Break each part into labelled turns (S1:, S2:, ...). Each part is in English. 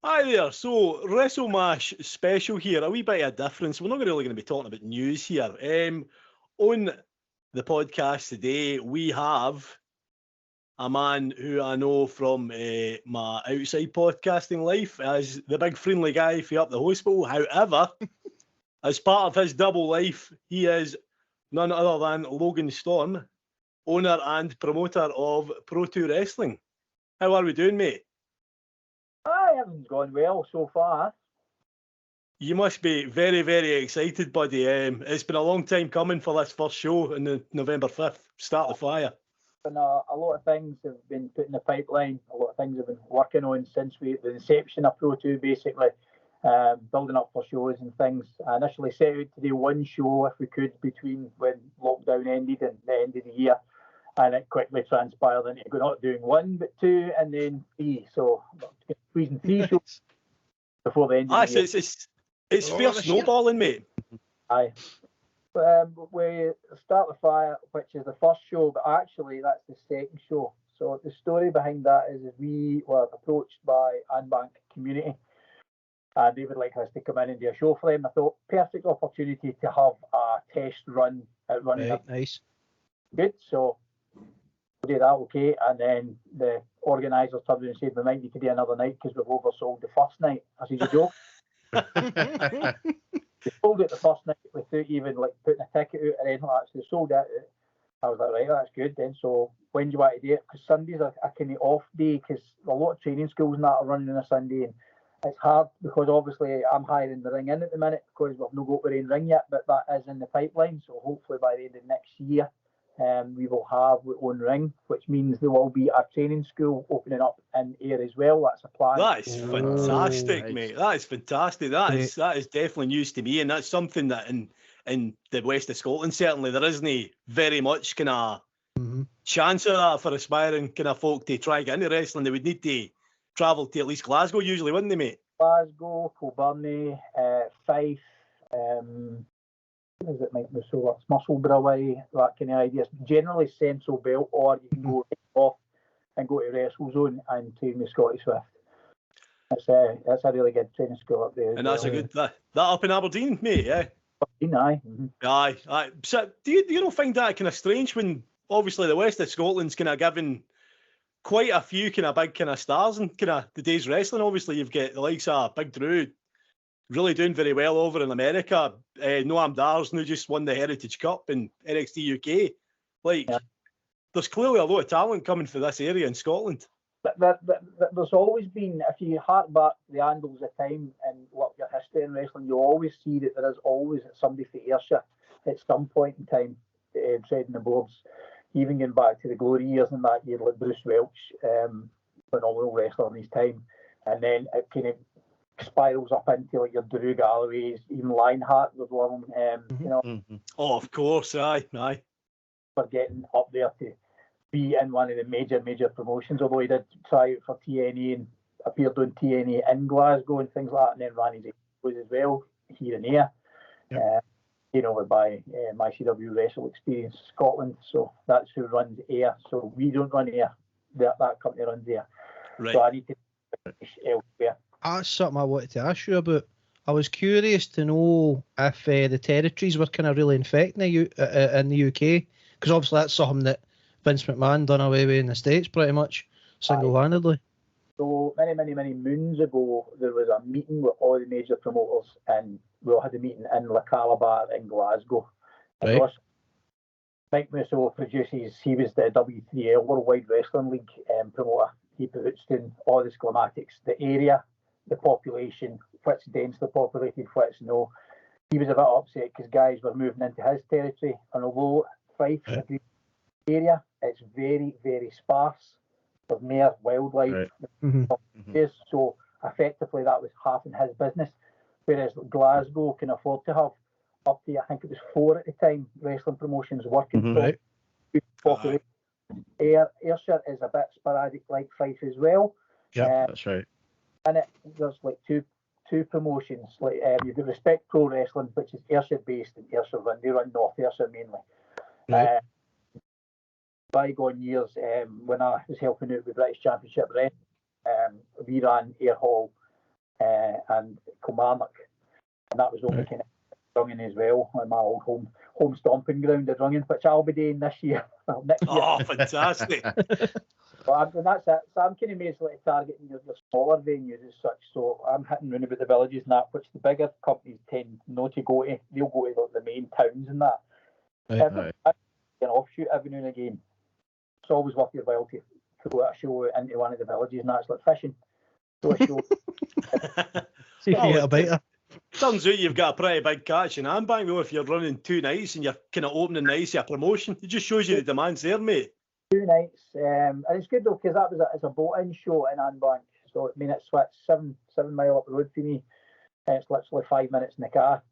S1: Hi there. So, WrestleMash special here. A wee bit of a difference. We're not really going to be talking about news here. On the podcast today, we have a man who I know from my outside podcasting life as the big friendly guy for up the hospital. However, as part of his double life, he is none other than Logan Storm, owner and promoter of Pro2 Wrestling. How are we doing, mate?
S2: Everything's gone well so far.
S1: You must be very, very excited, buddy. It's been a long time coming for this first show on the November 5th. Start the fire.
S2: And a lot of things have been put in the pipeline. A lot of things have been working on since the inception of Pro2, basically. Building up for shows and things. I initially set out to do one show, if we could, between when lockdown ended and the end of the year. And it quickly transpired into not doing one, but two, and then three. So, squeezing 3 shows before the end of the year.
S1: It's fair snowballing, mate.
S2: Aye. We start the fire, which is the first show, but actually that's the second show. So the story behind that is we were approached by Anbank Community, and they would like us to come in and do a show for them. I thought perfect opportunity to have a test run at running.
S3: Right, nice.
S2: Good. So we did that, okay, and then the organisers turned around and said we might need to do another night because we've oversold the first night. I said, you joke. They sold it the first night without even putting a ticket out or anything like that. So they sold it out. I was like, right, that's good then. So when do you want to do it? Because Sunday's a kind of off day because a lot of training schools and that are running on a Sunday, and it's hard because obviously I'm hiring the ring in at the minute because we've not got our own ring yet, but that is in the pipeline. So hopefully by the end of next year, we will have our own ring, which means there will be a training school opening up in Ayr as well. That's a plan.
S1: That is fantastic, mate. That is fantastic. That is definitely news to me, and that's something that in the west of Scotland certainly there isn't very much kind of chance of that for aspiring kind of folk to try and get into wrestling. They would need to travel to at least Glasgow usually, wouldn't they, mate?
S2: Glasgow, Kilburnie, Fife. Is it Mike Musso, Musselburgh way, that kind of ideas. Generally Central Belt, or you can go right off and go to WrestleZone and train with Scotty Swift. That's a really good training school up there.
S1: And that's a good that up in Aberdeen, mate. Yeah.
S2: Aye.
S1: Aye. So do you not find that kind of strange when obviously the west of Scotland's kind of given quite a few kind of big kind of stars in kind of today's wrestling? Obviously you've got the likes of Big Drew really doing very well over in America. Noam Dar's now just won the Heritage Cup in NXT UK. There's clearly a lot of talent coming for this area in Scotland.
S2: But there's always been, if you hark back the annals of time and look at your history in wrestling, you'll always see that there is always somebody for Ayrshire at some point in time treading the boards. Even going back to the glory years in that year, like Bruce Welch, phenomenal wrestler in his time, and then it kind of spirals up into like your Drew Galloways, even Lionheart would love him.
S1: Oh, of course, aye.
S2: For getting up there to be in one of the major promotions, although he did try out for TNA and appeared on TNA in Glasgow and things like that, and then ran his shows as well here and there. Over by my CW Wrestle Experience Scotland, so that's who runs Ayr. So we don't run Ayr, that company runs Ayr.
S1: Right.
S2: So I need to elsewhere.
S3: That's something I wanted to ask you about. I was curious to know if the territories were kind of really infecting in the UK, because obviously that's something that Vince McMahon done away with in the States pretty much single-handedly.
S2: So many moons ago, there was a meeting with all the major promoters, and we all had a meeting in La Calabar in Glasgow.
S3: Right.
S2: Mike Musso produces, he was the W3L Worldwide Wrestling League promoter. He puts in all the schematics, the area, the population, what's densely populated, what's no. He was a bit upset because guys were moving into his territory, and although Fife is a great area, it's very, very sparse. There's more wildlife. So effectively that was half in his business, whereas Glasgow can afford to have up to, I think it was 4 at the time, wrestling promotions working. Population. Ayrshire is a bit sporadic like Fife as well.
S3: Yeah, that's right.
S2: And there's like two promotions. Like you've got Respect Pro Wrestling, which is Ayrshire based, and Ayrshire run. They run North Ayrshire mainly.
S3: Right.
S2: Bygone years, when I was helping out with British Championship Wrestling, we ran Ayr Hall, and Kilmarnock, and that was only kind of Drunging as well on my old home stomping ground of Drunging, which I'll be doing this year. Next year.
S1: Oh, fantastic!
S2: And that's it. So I'm kind of basically targeting your smaller venues as such. So I'm hitting round about the villages and that, which the bigger companies tend not to go to. They'll go to the main towns and that.
S4: Right.
S2: An offshoot every now and again. It's always worth your while to throw a show into one of the villages, and that's like fishing. Throw a show.
S3: See if you get a biter.
S1: Turns out you've got a pretty big catch in Handbank though if you're running 2 nights and you're kind of opening nights of a promotion. It just shows you the demand's there, mate.
S2: 2 nights, and it's good though because that was it's a boat-in show in Handbank. So I mean it's 7 mile up the road for me. It's literally 5 minutes in the car.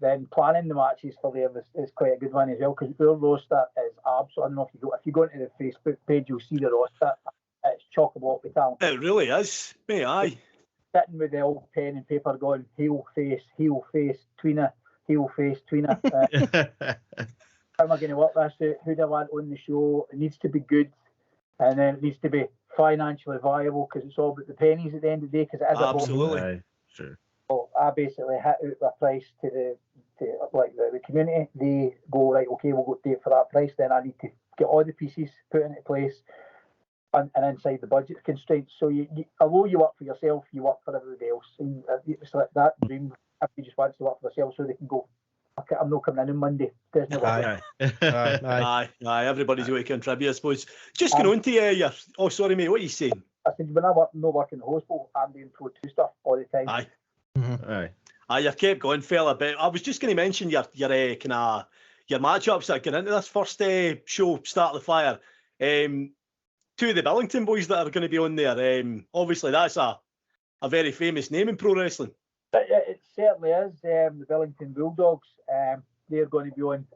S2: Then planning the matches for there is quite a good one as well because our roster is absolutely. I don't know if you go into the Facebook page, you'll see the roster. It's chock-a-block with talent.
S1: It really is, mate. Aye.
S2: Sitting with the old pen and paper, going heel face, tweener, heel face, tweener. How am I going to work this out? Who do I want on the show? It needs to be good, and then it needs to be financially viable because it's all about the pennies at the end of the day. Because it is
S1: absolutely.
S4: Sure.
S2: So I basically hit out the price to the community. They go, right, okay, we'll go do it for that price. Then I need to get all the pieces put into place and inside the budget constraints. So although you work for yourself, you work for everybody else. And it's like that dream. Everybody just wants to work for themselves so they can go, okay, I'm not coming in on Monday. There's no way.
S1: Aye. Everybody's going to contribute, I suppose. Just going on to your... Oh, sorry, mate. What are you saying?
S2: I said, when I'm not working in the hospital, I'm doing Pro2 stuff all the time.
S1: Aye.
S3: Mm-hmm.
S1: Aye, you've kept going, fella. But I was just going to mention your matchups that get into this first show, Start the Fire. 2 of the Billington boys that are going to be on there. Obviously, that's a very famous name in pro wrestling.
S2: It certainly is. The Billington Bulldogs. They're going to be on.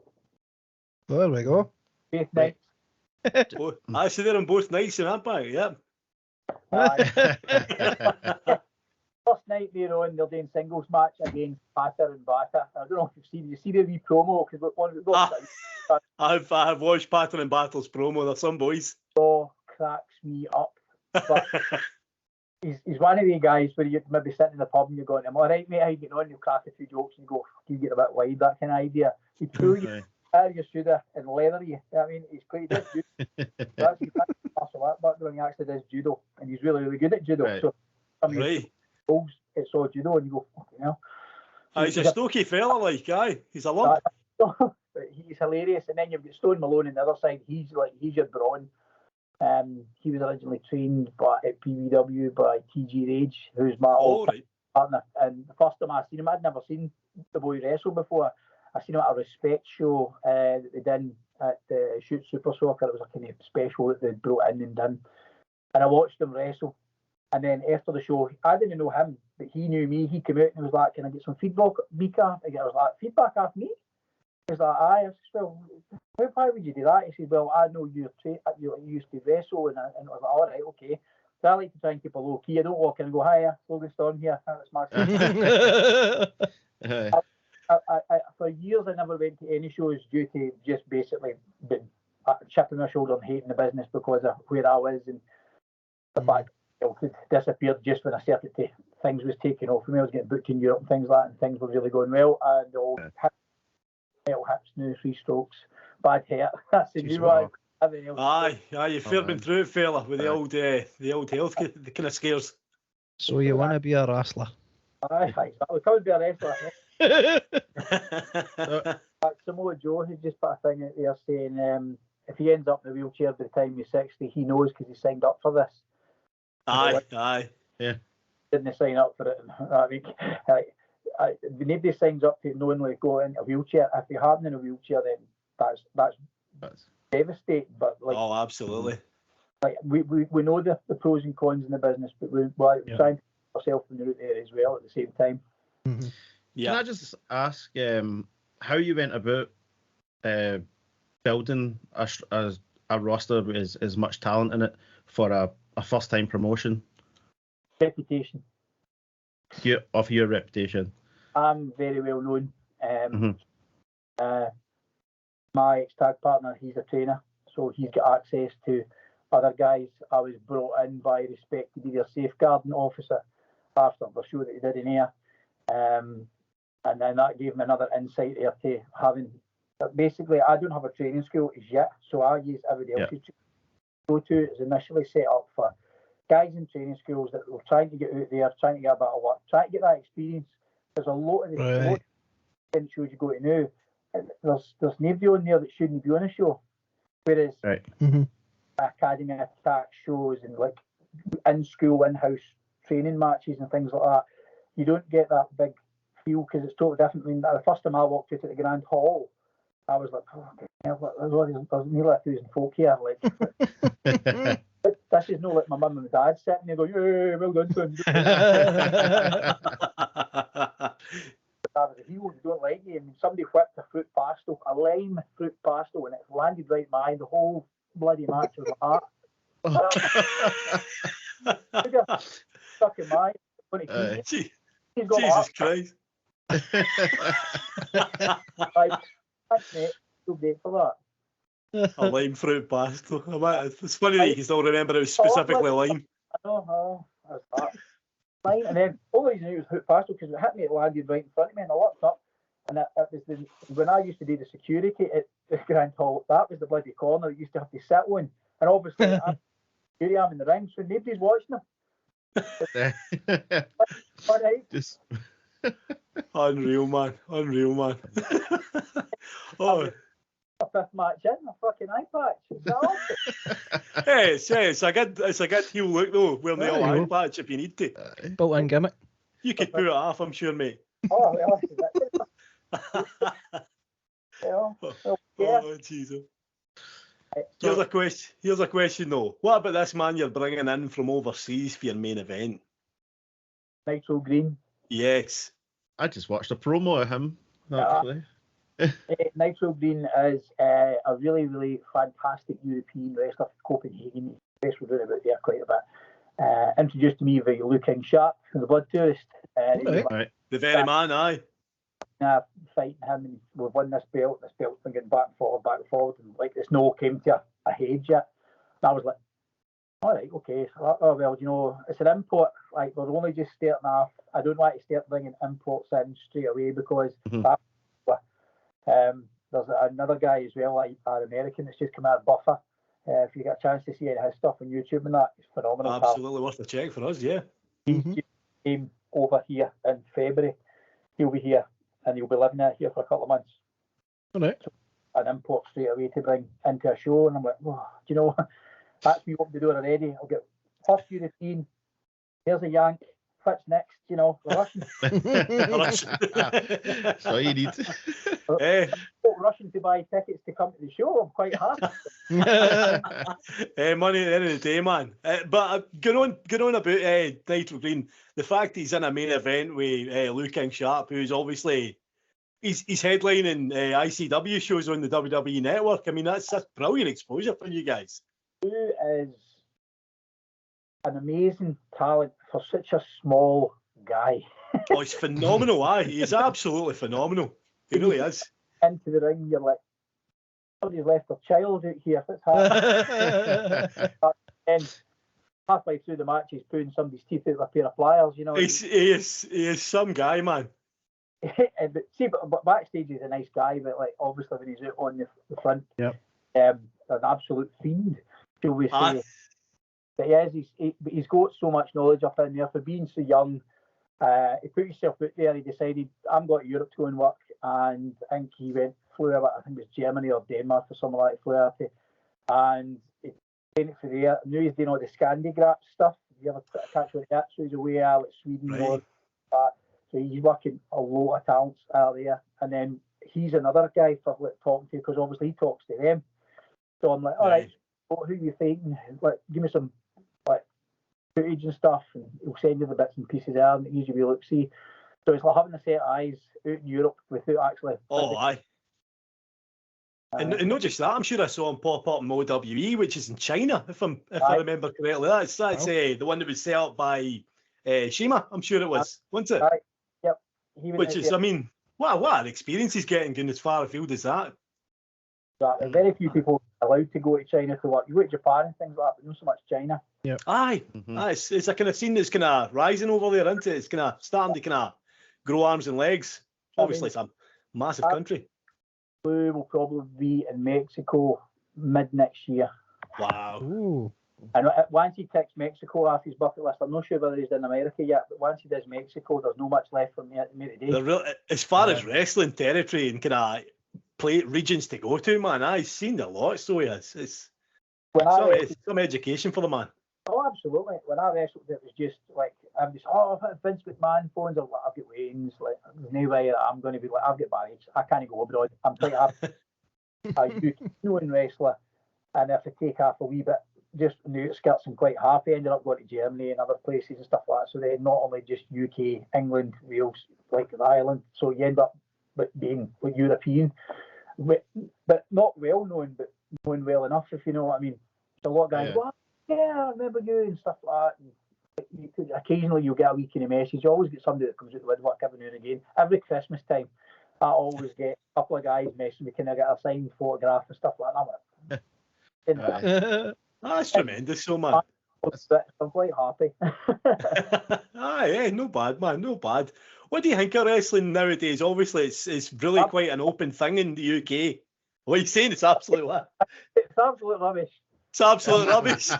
S3: Well, there we go.
S2: Both nights.
S1: I see they're on both nights in Handbank. Yeah.
S2: First night they're on, they're doing singles match against Patter and Batter. I don't know if you see the wee promo because
S1: I've watched Patter and Batter's promo. They're some boys.
S2: Oh, cracks me up. But he's one of the guys where you maybe sitting in the pub and you're going, "Am I right, mate? How you getting on?" You'll crack a few jokes and you go, "You get a bit wide." That kind of idea. He pull you out of your shoulder and leather you. I mean, he's quite good. That's martial art background. He actually does judo, and he's really, really good at judo.
S4: Right.
S2: So I mean, it's all judo, and you go, fucking hell.
S1: He's a stocky fella, like, aye. He's a lump.
S2: He's hilarious. And then you've got Stone Malone on the other side. He's your brawn. He was originally trained at PVW by TG Rage, who's my old partner. And the first time I seen him, I'd never seen the boy wrestle before. I seen him at a respect show that they did at the Shoot Super Soccer. It was a kind of special that they brought in and done. And I watched him wrestle. And then after the show, I didn't know him, but he knew me. He came out and was like, "Can I get some feedback?" I was like, "Feedback off me?" He was like, "Aye." I said, "Well, why would you do that?" He said, "Well, I know you used to wrestle." And I was like, "All right, okay." So I like to try and keep a low key. I don't walk in and go, "Hiya, Logan Storm here." That's my for years, I never went to any shows due to just basically chipping my shoulder and hating the business because of where I was and the fact it disappeared just when I started to things was taking off for me. I was getting booked in Europe and things like that, and things were really going well. And the old metal hips, new 3 strokes, bad hair. That's the new one.
S1: Aye, you've been through it, fella, with the old health kind of scares.
S3: So you want to be a wrestler?
S2: Aye, exactly. Come and be a wrestler. Samoa Joe has just put a thing out there saying if he ends up in a wheelchair by the time he's 60, he knows because he signed up for this.
S1: Aye.
S2: Yeah. Didn't sign up for it. I mean, nobody signs up to knowingly go in a wheelchair. If you happen in a wheelchair, then that's devastating. But
S1: absolutely.
S2: Like we know the pros and cons in the business, but we're trying to put ourselves in the route there as well at the same time.
S3: Mm-hmm.
S4: Yeah. Can I just ask how you went about building a roster with as much talent in it for a first-time promotion?
S2: Reputation.
S4: Of your reputation.
S2: I'm very well known. My ex-tag partner, he's a trainer, so he's got access to other guys. I was brought in by respect to be their safeguarding officer after the show that he did in here. And then that gave me another insight there to having, basically, I don't have a training school as yet, so I use everybody else's Pro2 is initially set up for guys in training schools that were trying to get out there, trying to get a bit of work, trying to get that experience. There's a lot of the shows you go to now. There's nobody on there that shouldn't be on a show. Whereas academy attack shows and like in-school, in-house training matches and things like that, you don't get that big feel because it's totally different. I mean, the first time I walked out at the Grand Hall, I was like, there's nearly 1,000 folk here. Like, this is not like my mum and my dad sitting there going, yeah, well done, son. I was a heel, you don't like you. And somebody whipped a fruit pastel, a lime fruit pastel, and it landed right in my eye. The whole bloody match was like that. Stuck in my eye.
S1: Jesus Christ.
S2: Thanks, mate. Still great for that.
S1: A lime fruit pastel. It's funny that you can still remember it was specifically lime.
S2: I know, that was that. Lime, and then all the reason it was fruit pastel because it hit me, it landed right in front of me, and I looked up, and it was when I used to do the security at the Grand Hall, that was the bloody corner I used to have to sit on, and obviously I'm in the ring, so nobody's watching them.
S1: Just unreal, man. Oh.
S2: A fifth match in a fucking eye patch.
S1: It's a good heel look though, wearing the old eye patch if you need to.
S3: Built-in gimmick.
S1: You could pull it off, I'm sure, mate.
S2: Oh, well,
S1: oh, Jesus. Here's a question though. What about this man you're bringing in from overseas for your main event?
S2: Nitro Green.
S1: Yes.
S4: I just watched a promo of him, actually.
S2: Nitro Green is a really, really fantastic European wrestler from Copenhagen. We're doing about there quite a bit. Introduced to me by Looking Sharp from the Blood Tourist.
S1: Right. The very man, aye.
S2: Fighting him, and we've won this belt. This belt's been going back and forward, and like it's no came to a head yet. And I was like, all right, okay. So, oh well, you know, it's an import. Like we're only just starting off. I don't like to start bringing imports in straight away because there's another guy as well, like an American that's just come out of Buffer. If you get a chance to see any of his stuff on YouTube and that, it's phenomenal.
S1: Absolutely worth a check for us, yeah.
S2: He came over here in February. He'll be here and he'll be living out here for a couple of months.
S3: All right.
S2: So, an import straight away to bring into a show, and I'm like, oh, do you know, that's me open the door already. I'll get first European. There's a Yank. Fitz next, you know, the Russian.
S4: That's all you need.
S2: Russian to buy tickets to come to the show. I'm quite happy.
S1: Money at the end of the day, man. But going on about Nitro Green, the fact he's in a main event with Looking Sharp, who's obviously he's headlining ICW shows on the WWE network. I mean, that's brilliant exposure for you guys.
S2: Who is an amazing talent for such a small guy.
S1: Oh, he's phenomenal, aye. He's absolutely phenomenal. He really is.
S2: Into the ring, you're like, somebody's left a child out here. What's happening? And halfway through the match, he's pulling somebody's teeth out with a pair of pliers, you know.
S1: He is some guy, man.
S2: But backstage he's a nice guy, but like obviously when he's out on the front, an absolute fiend, shall we say. But he's got so much knowledge up in there for being so young. He put himself out there. He decided, I'm going to Europe to go and work, and I think he flew out. I think it was Germany or Denmark or something like that. Flew out, and he went for there. I knew he's doing all the Scandinavian stuff. You ever catch with that? So he's away out like Sweden, right. So he's working a lot of talents out there, and then he's another guy for talking to because obviously he talks to them. So I'm like, all right, who are you fighting? Like, give me some footage and stuff, and he'll send you the bits and pieces there, and easy we look see. So it's like having a set of eyes out in Europe without actually.
S1: Oh, aye. And not just that, I'm sure I saw him pop up in OWE, which is in China, if I remember correctly. That's the one that was set up by Shima, I'm sure it was, wasn't it?
S2: Aye. Yep.
S1: Which is, I mean, what an experience he's getting going as far afield as that.
S2: Very few people are allowed to go to China to work. You go to Japan and things like that, but not so much China.
S3: Yeah.
S1: Aye. It's a kind of scene that's kind of rising over there, isn't it? It's kind of starting to kind of grow arms and legs. Obviously, it's a massive country.
S2: Blue will probably be in Mexico mid next year.
S1: Wow.
S3: Ooh.
S2: And once he ticks Mexico off his bucket list, I'm not sure whether he's in America yet, but once he does Mexico, there's no much left for me to do.
S1: As far as wrestling territory and kind of regions to go to, man, I've seen a lot, so he has. It's some education for the man.
S2: Oh, absolutely. When I wrestled, it was just like, I'm just, Vince McMahon phones, I've got Wayne's, like, there's no way that I'm going to be like, I've got marriage, I can't go abroad. I'm quite happy. A UK wrestler, and if I take off a wee bit, just on the outskirts, I'm quite happy. Ended up going to Germany and other places and stuff like that. So they not only just UK, England, Wales, like Ireland. So you end up being like European, but not well known, but known well enough, if you know what I mean. So a lot of guys, I remember you and stuff like that. And occasionally you'll get a wee kind of message. You always get somebody that comes out the woodwork every now and again. Every Christmas time, I always get a couple of guys messaging me, can I get a signed photograph and stuff like that. I'm like,
S1: that's tremendous, so man.
S2: I'm quite happy.
S1: No bad, man, no bad. What do you think of wrestling nowadays? Obviously, it's really quite an open thing in the UK. What are you saying? It's absolute what?
S2: It's absolute rubbish.
S1: It's absolute rubbish.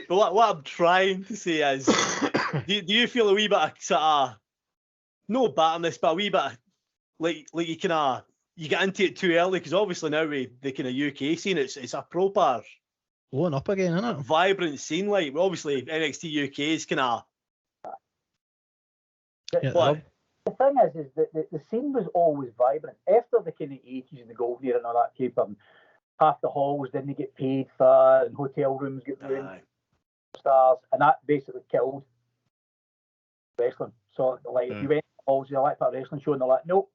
S1: But what I'm trying to say is, do you feel a wee bit of sort of, no bitterness, but a wee bit of, like you get into it too early, because obviously now with the kind of UK scene, it's a proper
S3: blowing up again, isn't it?
S1: Vibrant scene. Like obviously NXT UK is kind of.
S2: The thing is that the scene was always vibrant after the kind of 80s and the gold era and all that came from. Half the halls didn't get paid for, and hotel rooms get ruined, stars, and that basically killed wrestling. So like, if you went to halls, you like a wrestling show, and they're like, nope.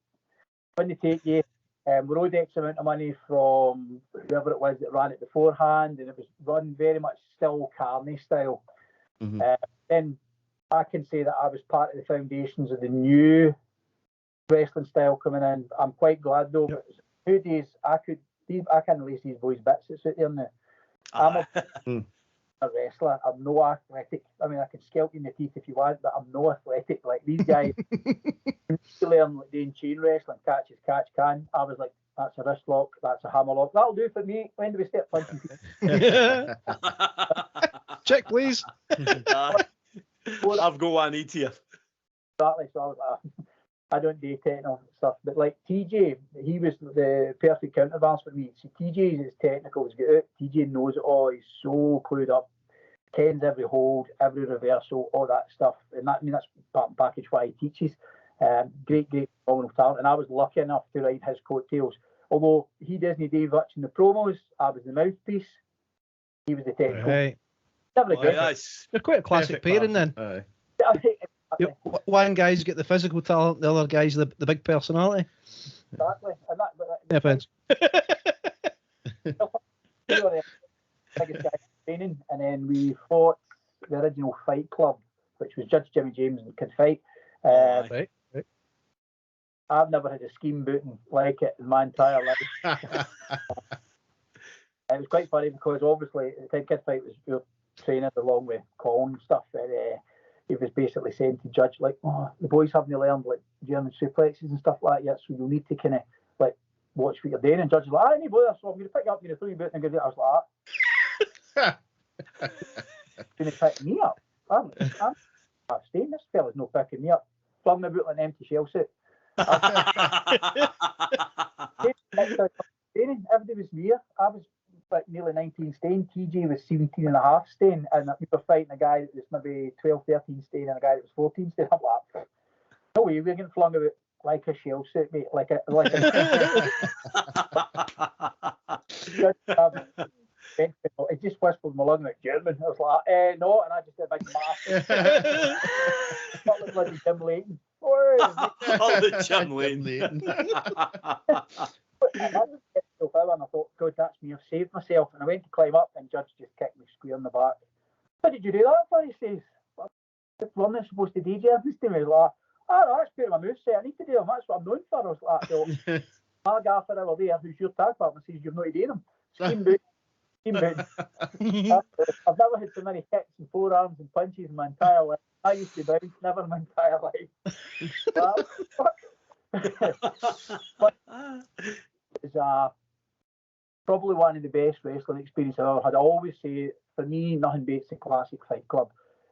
S2: When they take you, we owed X amount of money from whoever it was that ran it beforehand, and it was run very much still Carney style. Then I can say that I was part of the foundations of the new wrestling style coming in. I'm quite glad though. But nowadays I can't release these boys' bits that's out there now. I'm a wrestler. I'm no athletic. I mean, I can scalp you in the teeth if you want, but I'm no athletic. Like these guys to learn like doing chain wrestling, catch as catch can. I was like, that's a wrist lock, that's a hammer lock. That'll do for me. When do we start punching people?
S3: Check, please.
S1: I've got what I need here.
S2: Exactly. So I was like, I don't do technical stuff, but like TJ, he was the perfect counterbalance for me. See, TJ is technical, he's got it. TJ knows it all. He's so clued up. Kens every hold, every reversal, all that stuff, and that, I mean, that's part and package why he teaches. Great, phenomenal talent, and I was lucky enough to ride his coattails. Although he doesn't do much in the promos, I was the mouthpiece. He was the technical.
S3: Right.
S1: You're
S3: quite a classic pairing then. One guy's got the physical talent, the other guy's the big personality.
S2: Exactly. And
S3: no offense.
S2: We were the biggest guy training, and then we fought the original Fight Club, which was Judge Jimmy James and Kid Fight.
S3: Right.
S2: I've never had a scheme booting like it in my entire life. It was quite funny because obviously the time Kid Fight was your training along with Colin and stuff, and he was basically saying to Judge, like, the boys haven't learned like German suplexes and stuff like that yet, so you'll need to kind of like watch what you're doing. And Judge was like, I need bother, so I'm going to pick you up, I'm going to throw you boot, and I was like, going to pick me up? I'm staying. This fella's no picking me up. Flung me about like an empty shell suit. Everybody was near. I was like nearly 19 stone. TJ was 17 and a half stone, and we were fighting a guy that was maybe 12, 13 stone and a guy that was 14 stone. I'm like, no way, we're getting flung about like a shell suit, mate. It just whispered my lung like German. I was like, no, and I just did a big mask. That looked like Jim Layton.
S1: The Jim Layton.
S2: And I thought, God, that's me. I've saved myself. And I went to climb up, and Judge just kicked me square in the back. What did you do that for? He says, "Run is supposed to DJ this to me." I was like, oh, that's part of my moveset. I need to do them. That's what I'm known for. I was like, so, my gaffer over there, who's your tag partner, says you've not to do them. Steam boot. I've never had so many kicks and forearms and punches in my entire life. I used to bounce, never in my entire life. But it's probably one of the best wrestling experiences I've ever had. I always say, for me, nothing beats the classic Fight Club.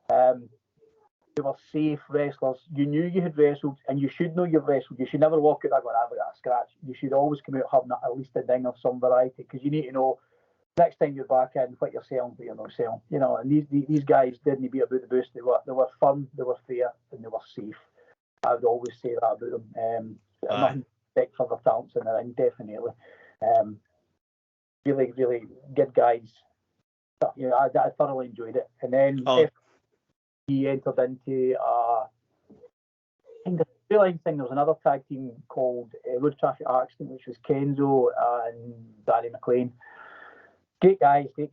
S2: They were safe wrestlers. You knew you had wrestled, and you should know you've wrestled. You should never walk out there going, I've got a scratch. You should always come out having at least a ding of some variety, because you need to know next time you're back in what you're selling, what you're not selling. You know, and these guys didn't beat about the bush. They were fun, they were fair, and they were safe. I would always say that about them. Nothing respect for their talents in the ring, definitely. Really, really good guys. You know, I thoroughly enjoyed it. And then he entered into kind of storyline thing. There was another tag team called Road Traffic Accident, which was Kenzo and Danny Mclean. Great guys. They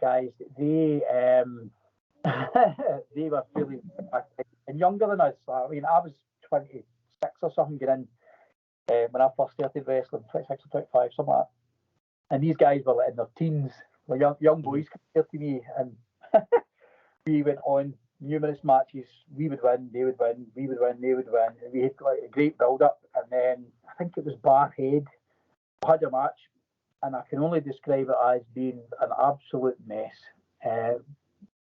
S2: they were really and younger than us. I mean, I was 26 or something getting in when I first started wrestling, 26 or 25, something like that. And these guys were like in their teens, were young boys compared to me, and we went on numerous matches. We would win, they would win, we would win, they would win, and we had like a great build-up. And then I think it was Barhead had a match, and I can only describe it as being an absolute mess.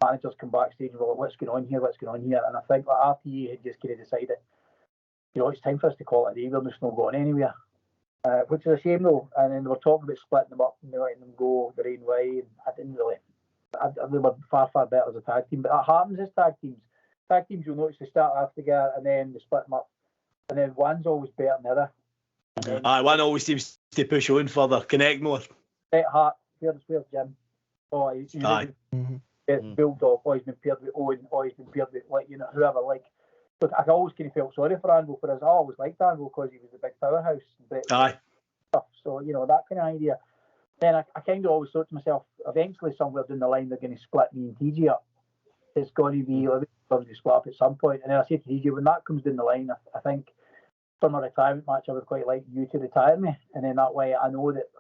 S2: Managers come backstage and were like, what's going on here? And I think that RTE had just kind of decided, you know, it's time for us to call it a day. We're just not going anywhere. Which is a shame though. And then they were talking about splitting them up and letting them go their own way. And I didn't really. They were far better as a tag team. But that happens as tag teams. Tag teams, you'll notice they start off together and then they split them up. And then one's always better than the other.
S1: One always seems to push on further, connect more.
S2: Bret Hart, where's Jim? Oh, he's Bulldog. Oh, he's been paired with Owen. Oh, he's been paired with, like, you know, whoever. Like, look, I always kind of felt sorry for Anvil, for us. I always liked Anvil because he was a big powerhouse.
S1: Aye.
S2: So, you know, that kind of idea. Then I kind of always thought to myself, eventually somewhere down the line they're going to split me and TJ up. It's going to be, going to split up at some point. And then I said to TJ, when that comes down the line, I think for my retirement match, I would quite like you to retire me. And then that way I know that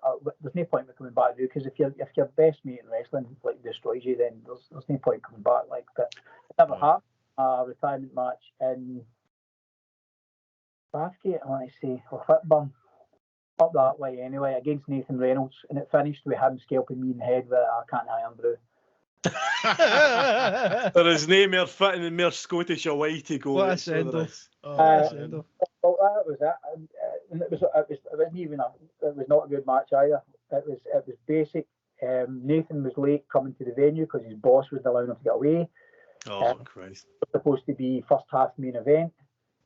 S2: there's no point in coming back to you, because if your best mate in wrestling like destroys you, then there's no point coming back. Like, but it never happened. A retirement match in Bathgate, I want to say, or Whitburn, up that way anyway, against Nathan Reynolds, and it finished with him scalping me in the head with a can of iron brew.
S1: There is no more fitting and more Scottish away to go.
S3: What a send-off.
S2: Well, that was it. And it was not a good match either. It was basic. Nathan was late coming to the venue because his boss wouldn't allow him to get away.
S1: Oh, Christ.
S2: It was supposed to be first half main event.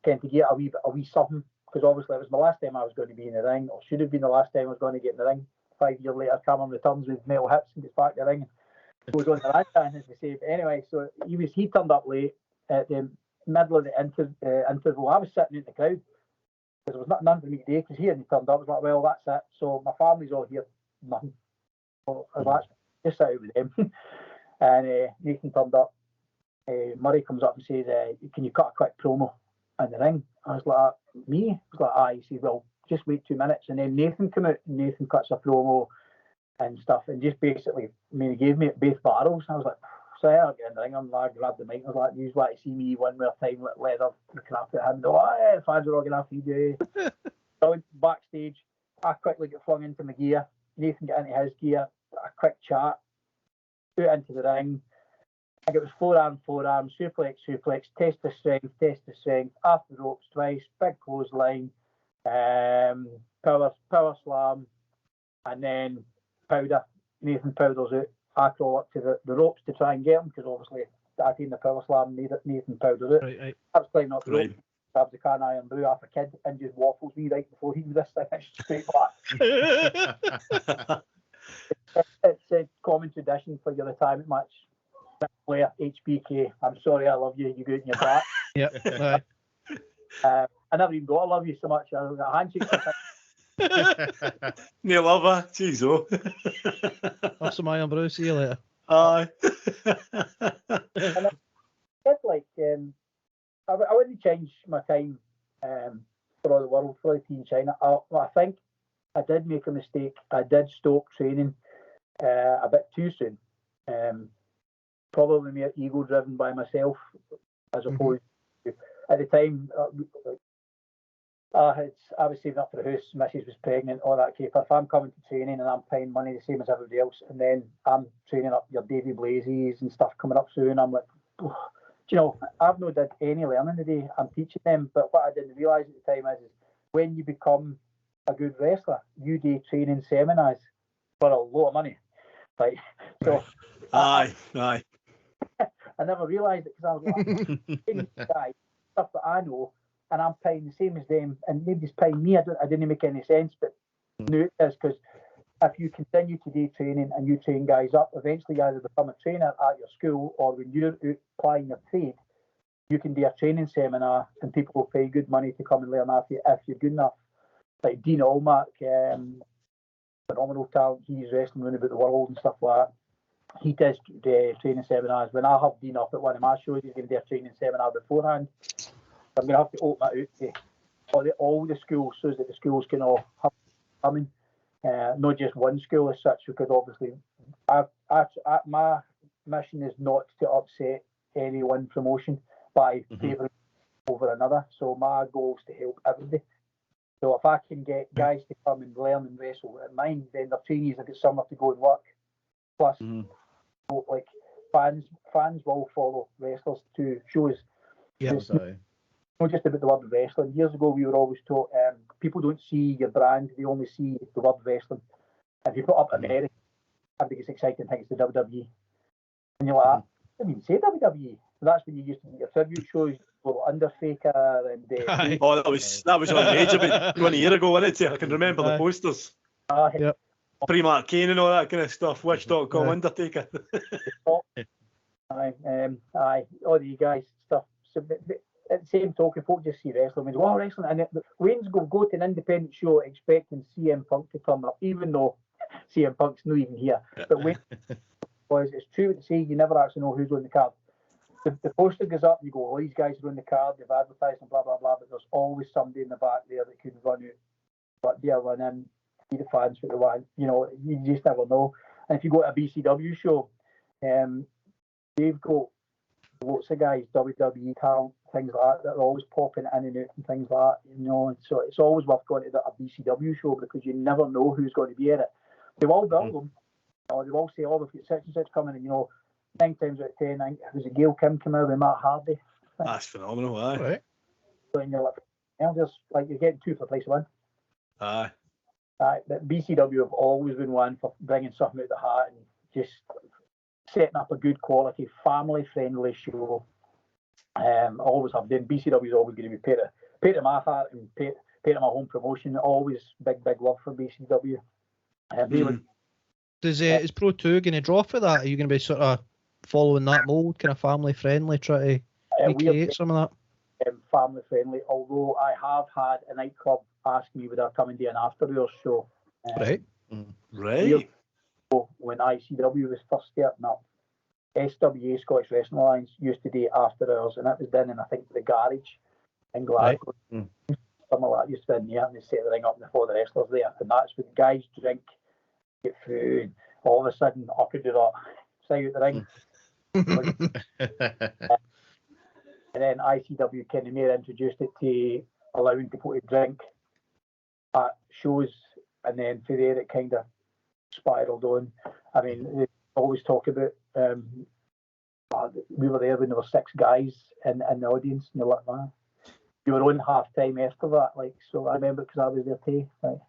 S2: Kind of get a wee something, because obviously it was the last time I was going to be in the ring, or should have been the last time I was going to get in the ring. 5 years later, Cameron returns with metal hips and gets back in the ring and goes on to that, as we say. But anyway, so he turned up late at the middle of the interval. I was sitting in the crowd because there was none for me today, because he hadn't turned up. I was like, well, that's it. So my family's all here, nothing. So I was just out with them. And Nathan turned up. Murray comes up and says, can you cut a quick promo in the ring? I was like, me? I was like, aye. He said, well, just wait 2 minutes. And then Nathan came out, and Nathan cuts a promo and stuff, and just basically, I mean, he gave me both barrels. I was like, so I get in the ring, I grabbed the mic, I was like, you want to see me one more time, let leather the crap at him. The fans are all going to have to do. So I went backstage, I quickly get flung into my gear, Nathan got into his gear, a quick chat, put into the ring. I think it was forearm, suplex, test the strength, after the ropes twice, big clothesline, power slam, and then powder. Nathan powders out. I crawl up to the ropes to try and get him, because obviously I in the power slam, Nathan powders out. Right. I was climbing up the rope, grabs the can of iron brew off a kid, and just waffles me right before he was finished straight back. It's a common tradition for your retirement match. Player HBK, I'm sorry, I love you. You go out in your back.
S3: Yep.
S2: I never even got to love you so much. I got a handshake.
S1: No love her. Jeez, oh.
S3: Have some iron brew. See you later.
S1: Aye.
S2: I wouldn't change my time for all the world, for the Team China. I think I did make a mistake. I did stop training a bit too soon. Probably more ego driven by myself as opposed to at the time. I was saving up for the house. Mrs was pregnant, all that caper. If I'm coming to training and I'm paying money the same as everybody else, and then I'm training up your Davy Blazes and stuff coming up soon, I'm like, do you know, I've not did any learning today. I'm teaching them, but what I didn't realise at the time is when you become a good wrestler, you do training seminars for a lot of money. Like, so
S1: aye.
S2: I never realised it because I was like, guys, stuff that I know, and I'm paying the same as them, and nobody's paying me. I didn't make any sense, but now it is, because if you continue to do training and you train guys up, eventually you either become a trainer at your school, or when you're out applying your trade, you can do a training seminar and people will pay good money to come and learn off you if you're good enough. Like Dean Allmark, phenomenal talent, he's wrestling around about the world and stuff like that. He does training seminars. When I have Dean up at one of my shows, he's going to do a training seminar beforehand. I'm going to have to open that out to all the schools so that the schools can all have coming. Not just one school as such, because obviously my mission is not to upset any one promotion by favouring over another. So my goal is to help everybody. So if I can get guys to come and learn and wrestle at mine, then their trainees have got somewhere to go and work. Plus, like fans will follow wrestlers to shows.
S3: Yeah,
S2: it's not just about the word wrestling. Years ago, we were always taught people don't see your brand; they only see the word wrestling. If you put up America, everybody gets excited and thinks it's the WWE, and you're like, I didn't even say WWE. So that's when you used to get your tribute shows, well, Undertaker and.
S1: Oh, that was on Rage about 20 years ago, wasn't it? I can remember the posters.
S3: Yep.
S1: Pre-Mark Kane and all that kind of stuff. Wish.com Undertaker.
S2: Aye, all the guys stuff. So, at the same token, folk just see wrestling and go, oh, wrestling. And Wayne's go to an independent show expecting CM Punk to come up, even though CM Punk's not even here. But Wayne, because it's true to say, you never actually know who's on the card. The poster goes up, you go, oh, these guys are on the card, they've advertised and blah, blah, blah, but there's always somebody in the back there that could run out. But they'll run in, see the fans what they want. You know, you just never know. And if you go to a BCW show, they've got lots of guys, WWE talent, things like that are always popping in and out and things like that, you know. And so it's always worth going to a BCW show because you never know who's going to be at it. They all build them, or they all say, oh, we've got such and such coming, and you know, 9 times out of 10, I think it was a Gail Kim come out with Matt Hardy.
S1: That's phenomenal, aye.
S3: Right.
S2: So and you're like, just like you're getting 2 for the price of 1.
S1: Aye.
S2: But BCW have always been one for bringing something out the hat and just setting up a good quality, family-friendly show. Always have been. BCW is always going to be paid to my heart and paid to my home promotion. Always big love for BCW.
S3: Is Pro2 going to draw for that? Are you going to be sort of following that mold, kind of family-friendly, try to recreate some of that?
S2: Family-friendly, although I have had a nightclub ask me would I come and do an after-hours show.
S3: Right.
S1: Right.
S2: When ICW was first starting up, SWA, Scottish Wrestling Alliance, used to do after-hours, and that was done in, I think, the garage in Glasgow. Right. Something like that used to be in there, and they set the ring up before the wrestlers there, and that's when guys drink, get food, all of a sudden, I could do that, stay out the ring. And then ICW kind of more introduced it to allowing people to drink at shows, and then from there it kind of spiraled on. I mean, they always talk about we were there when there were 6 guys in the audience, and you're like, man, you were on half time after that, like, so I remember because I was there too. Like,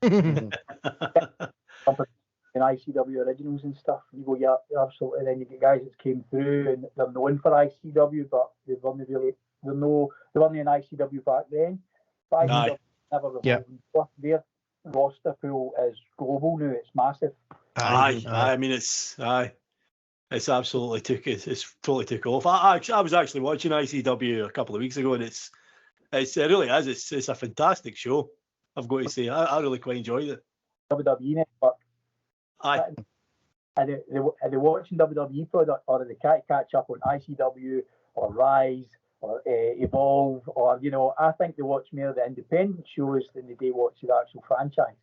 S2: in ICW originals and stuff, you go, yeah, absolutely. And then you get guys that came through and they're known for ICW, but they weren't in ICW back then. But ICW never revolved. Their roster pool is global now; it's massive.
S1: I mean, it's absolutely it's totally took off. I was actually watching ICW a couple of weeks ago, and it really is. It's a fantastic show. I've got to say, I really quite enjoyed it.
S2: WWE Network.
S1: Aye.
S2: Are they watching WWE product, or are they can't catch up on ICW or Rise or Evolve, or I think they watch more of the independent shows than they do watch the actual franchise.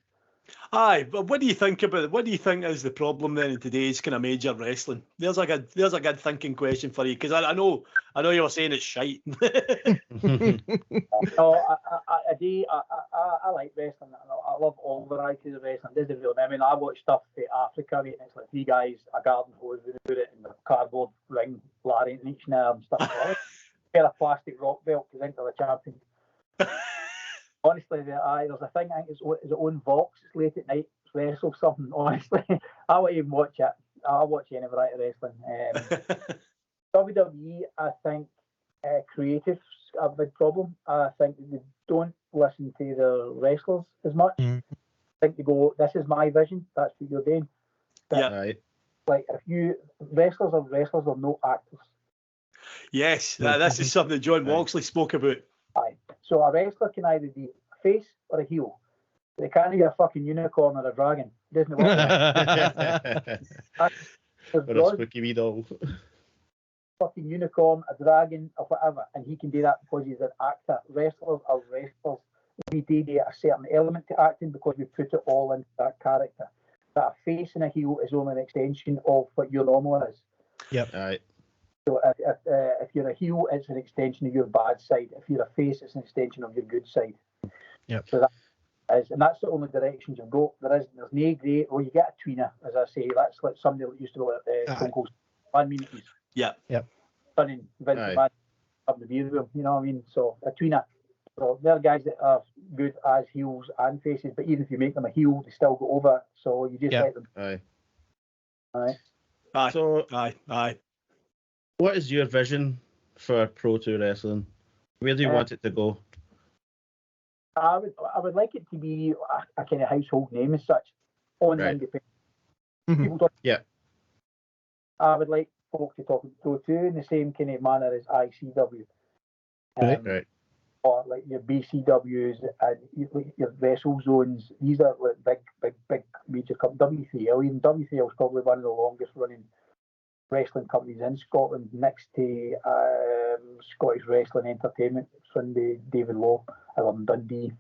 S1: Aye, but what do you think is the problem then in today's kind of major wrestling? There's a good thinking question for you, because I know you were saying it's shite.
S2: No, I like wrestling. I love all varieties of wrestling. Doesn't really. I mean, I watch stuff in Africa, and it's like three guys, a garden hose, they do it in the cardboard ring, Larry in each nerve and stuff like that. Wear a plastic rock belt to enter the champion. Honestly, there's a thing, I think it's on Vox, it's late at night, it's wrestle something, honestly. I won't even watch it. I'll watch any variety of wrestling. WWE, I think, creatives are a big problem. I think they don't listen to the wrestlers as much. I think they go, this is my vision, that's what you're doing. But,
S1: yeah. Right.
S2: Like, wrestlers are no actors.
S1: Yes, this is something that John Moxley spoke about.
S2: Aye. So a wrestler can either be a face or a heel. They can't be a fucking unicorn or a dragon. It doesn't work.
S4: Or a spooky wee doll.
S2: Fucking unicorn, a dragon, or whatever, and he can do that because he's an actor. Wrestlers are wrestlers. We do a certain element to acting because we put it all into that character. But a face and a heel is only an extension of what your normal is.
S3: Yep.
S4: Right.
S2: So if you're a heel, it's an extension of your bad side. If you're a face, it's an extension of your good side.
S3: Yep.
S2: So that's the only directions you've got. There's no grey, or you get a tweener, as I say. That's like somebody that used to look at Stone Cold 1 minute.
S1: Yeah.
S3: Yep.
S2: Stunning Vince McMahon up the beer room, you know what I mean? So a tweener. So they're guys that are good as heels and faces, but even if you make them a heel, they still go over. So you just let them.
S1: Aye.
S4: So
S1: aye.
S4: What is your vision for Pro2 Wrestling? Where do you want it to go?
S2: I would like it to be a kind of household name as such on the independent. People talk.
S4: Yeah.
S2: I would like folk to talk about Pro2 in the same kind of manner as ICW.
S4: Right.
S2: Or like your BCWs and your Wrestle Zones. These are like big major companies. W3L, even W3L is probably one of the longest running wrestling companies in Scotland, next to Scottish Wrestling Entertainment, Sunday, David Law, in Dundee.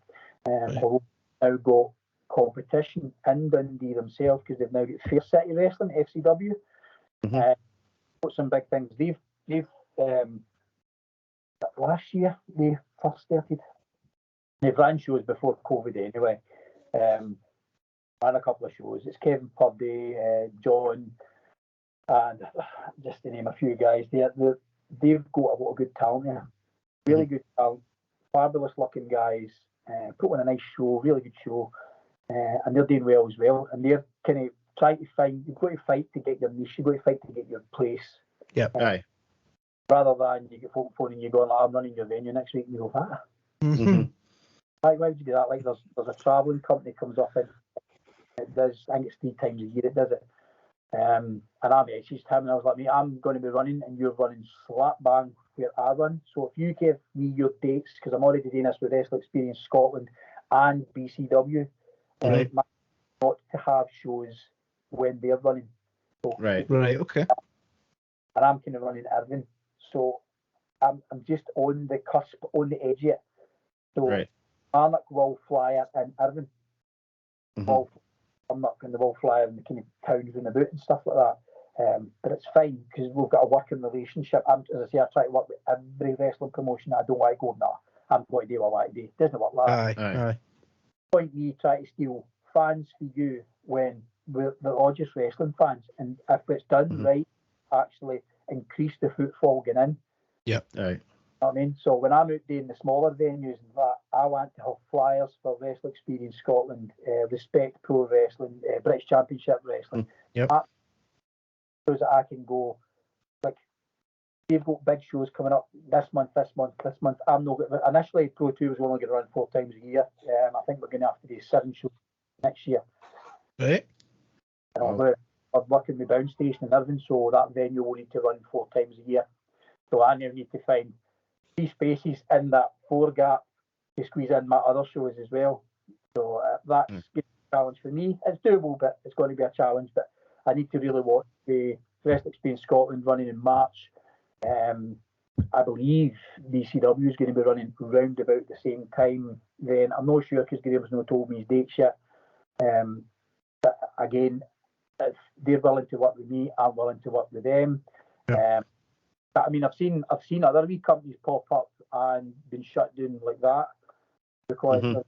S2: Although they've now got competition in Dundee themselves because they've now got Fair City Wrestling, FCW. Got some big things. They've last year they first started. They've ran shows before COVID anyway. Ran a couple of shows. It's Kevin Purdy, John, and just to name a few guys. They've got a lot of good talent there. Really good talent. Fabulous looking guys. Put on a nice show, really good show. And they're doing well as well. And they're kind of trying to find, you've got to fight to get your niche, you've got to fight to get your place.
S3: Yeah.
S4: Aye.
S2: Rather than you get folk phoning you going, I'm running your venue next week, and you go, ah. Why would you do that? Like there's a travelling company comes up and it does, I think it's 3 times a year it does it. And I messaged him and I was like, mate, I'm going to be running and you're running slap bang where I run. So if you give me your dates, because I'm already doing this with Wrestling Experience Scotland and BCW, not to have shows when they're running. So,
S3: right, okay.
S2: And I'm kind of running Irvine. So I'm just on the cusp, on the edge yet. So Arnock will fly in Irvine. I'm not going to will flyer in the kind of towns in the boot and stuff like that. But it's fine because we've got a working relationship. As I say, I try to work with every wrestling promotion. I don't want to go, I'm going to do what I want to do. It doesn't work like that.
S3: Aye.
S2: Point me try to steal fans for you when they're all just wrestling fans. And if it's done right, actually increase the footfall getting in.
S3: Yep.
S4: Aye.
S2: You know what I mean? So when I'm out doing the smaller venues and that, I want to have flyers for Wrestling Experience Scotland, Respect Pro Wrestling, British Championship Wrestling.
S3: Yep.
S2: So that I can go, like, they've got big shows coming up this month. I'm not initially Pro2 was only going to run 4 times a year. I think we're going to have to do 7 shows next year.
S3: Right.
S2: We're working with Bound Station in Irvine, so that venue will need to run 4 times a year. So I now need to find 3 spaces in that 4 gap to squeeze in my other shows as well. So that's a challenge for me. It's doable, but it's going to be a challenge. But I need to really watch the Wrestling Experience Scotland running in March. I believe BCW is going to be running round about the same time. Then I'm not sure because Graham's not told me his dates yet. But again, if they're willing to work with me, I'm willing to work with them.
S3: Yeah.
S2: But I mean, I've seen other wee companies pop up and been shut down like that because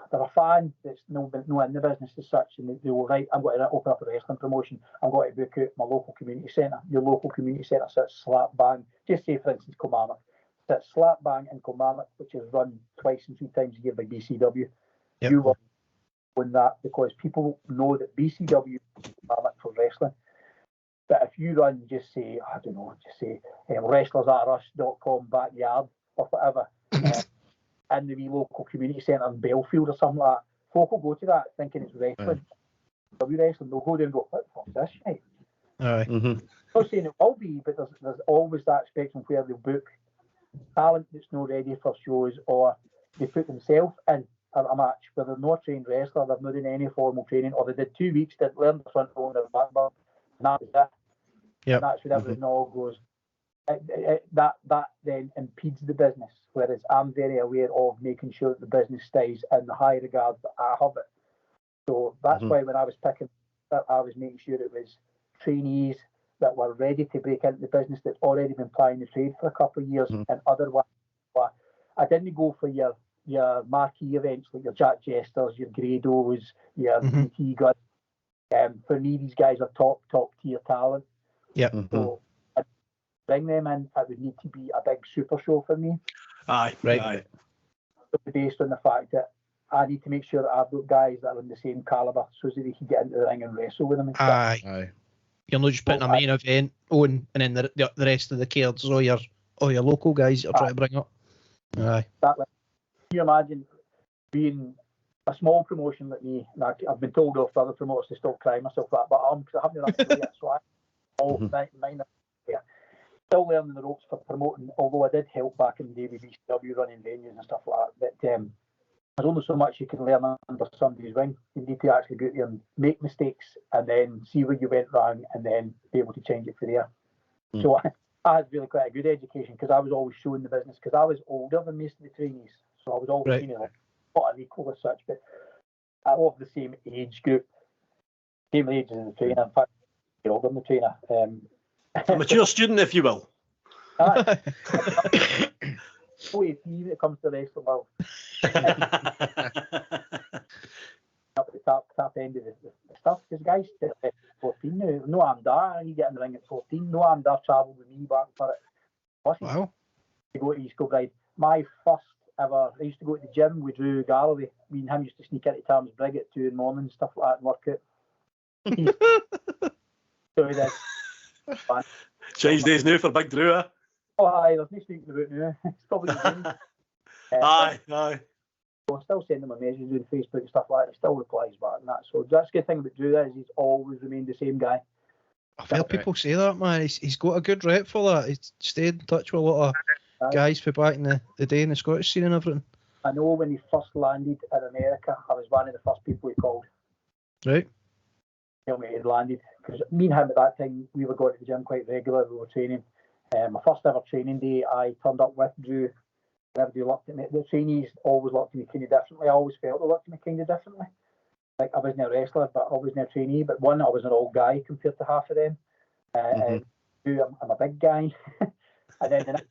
S2: they're a fan that's no in the business as such, and they will right. I'm going to open up a wrestling promotion. I'm going to book out my local community centre. Your local community centre sits slap bang. Just say, for instance, Kilmarnock sits slap bang in Kilmarnock, which is run twice and 3 times a year by BCW.
S3: Yep.
S2: You will win that because people know that BCW is Kilmarnock for wrestling. But if you run, just say, I don't know, wrestlersatrush.com backyard or whatever. In the wee local community centre in Belfield or something like that, folk will go to that thinking it's wrestling. Wrestling, they'll go there and go, what the fuck is this shit?
S3: Aye.
S2: I'm not saying it will be, but there's always that spectrum where they'll book talent that's not ready for shows, or they put themselves in a match where they're not a trained wrestler, they've not done any formal training, or they did 2 weeks, didn't learn the front row and the back bump, and that was it.
S3: Yep.
S2: And that's where everything all goes. That then impedes the business, whereas I'm very aware of making sure that the business stays in the high regard that I have it. So that's why when I was picking that, I was making sure it was trainees that were ready to break into the business, that's already been plying the trade for a couple of years, and otherwise I didn't go for your marquee events like your Jack Jesters, your Grados, your BT Guns. For me, these guys are top tier talent.
S3: Yep.
S2: So bring them in, it would need to be a big super show for me.
S1: Aye,
S3: right.
S1: Aye.
S2: Based on the fact that I need to make sure that I've got guys that are in the same calibre so that they can get into the ring and wrestle with them. And
S3: Aye. You're not just putting a main event on and then the rest of the cards or your local guys you're trying to bring up. Aye.
S2: Exactly. Can you imagine being a small promotion like me? Like, I've been told off by other promoters to stop crying myself that, but because I haven't done that yet, so mine. Still learning the ropes for promoting, although I did help back in the day with BCW running venues and stuff like that. But there's only so much you can learn under somebody's wing. You need to actually go out there and make mistakes and then see where you went wrong and then be able to change it from there. So I had really quite a good education because I was always showing the business because I was older than most of the trainees. So I was always seen as not an equal as such, but of the same age group, same age as the trainer. In fact, you're older than the trainer.
S1: A mature student, if you will.
S2: When it comes to the wrestling world. Up at the top end of the stuff, because guys still at 14 now. No Amdar, he get in the ring at 14. No Amdar travelled with me back for it. Listen,
S3: wow.
S2: To go to East Kilbride. My first ever, I used to go to the gym with Drew Galloway. Me and him used to sneak into Tam's Brig at 2 in the morning and stuff like that and work out. So he did.
S1: Change days now for Big Drew, eh?
S2: Oh, aye, there's no speaking about now. It's probably the
S1: Aye.
S2: I'll still send him a message on Facebook and stuff like that. He still replies back and that. So that's the good thing about Drew is he's always remained the same guy.
S3: I've heard people say that, man. He's got a good rep for that. He's stayed in touch with a lot of guys for back in the day in the Scottish scene and everything.
S2: I know when he first landed in America, I was one of the first people he called.
S3: Right.
S2: Tell me he'd landed. Because me and him at that time, we were going to the gym quite regularly. We were training. My first ever training day, I turned up with Drew. Everybody looked at me. The trainees always looked at me kind of differently. I always felt they looked at me kind of differently. Like I wasn't a wrestler, but I wasn't a trainee. But one, I was an old guy compared to half of them. And two, I'm a big guy. And then the next